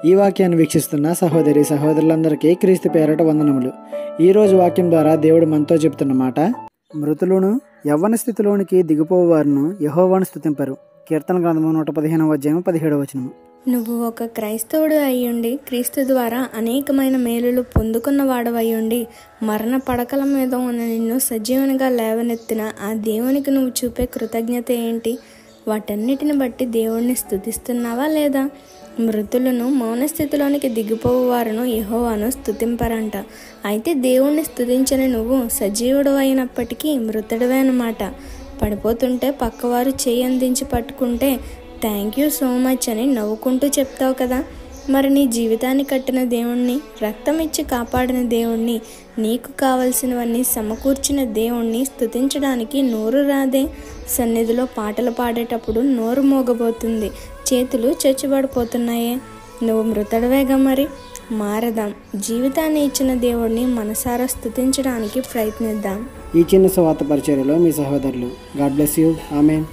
ఈ వాక్యాన్ని వీక్షిస్తున్న సహోదరి సహోదరులందరికీ క్రీస్తు పేరట వందనములు. ఈరోజు వాక్యం ద్వారా దేవుడు మనతో చెప్తున్న మాట, మృతులను యవ్వన స్థితిలోనికి దిగిపోవారును యెహోవాను స్తుతింపరు. కీర్తన గ్రంథము 115వ అధ్యాయం 17వ వచనము. నువ్వు ఒక క్రైస్తవుడు అయ్యుండి క్రీస్తు ద్వారా అనేకమైన మేలులు పొందుకున్న వాడవయ్యుండి మరణ పడకల మీద ఉన్న నిన్ను సజీవునిగా లేవనెత్తిన ఆ దేవునికి నువ్వు చూపే కృతజ్ఞత ఏంటి? వాటన్నిటిని బట్టి దేవుణ్ణి స్తుతిస్తున్నావా లేదా? మృతులను మౌన స్థితిలోనికి దిగిపోవారును యెహోవాను స్తుతింపరంట. అయితే దేవుణ్ణి స్తుతించని నువ్వు సజీవుడు అయినప్పటికీ మృతుడివే అన్నమాట. పడిపోతుంటే పక్కవారు చేయి అందించి పట్టుకుంటే థ్యాంక్ యూ సో మచ్ అని నవ్వుకుంటూ చెప్తావు కదా. మరి నీ జీవితాన్ని కట్టిన దేవుణ్ణి, రక్తం ఇచ్చి కాపాడిన దేవుణ్ణి, నీకు కావలసినవన్నీ సమకూర్చిన దేవుణ్ణి స్తుతించడానికి నోరు రాదే? సన్నిధిలో పాటలు పాడేటప్పుడు నోరు మోగబోతుంది, చేతులు చచ్చుబడిపోతున్నాయే. నువ్వు మృతుడవేగా, మరి మారదాం. జీవితాన్ని ఇచ్చిన దేవుణ్ణి మనసారా స్తుతించడానికి ప్రయత్నిద్దాం. ఈ చిన్న సువార్త పరిచర్యలో మీ సహోదరులు. God bless you. ఆమేన్.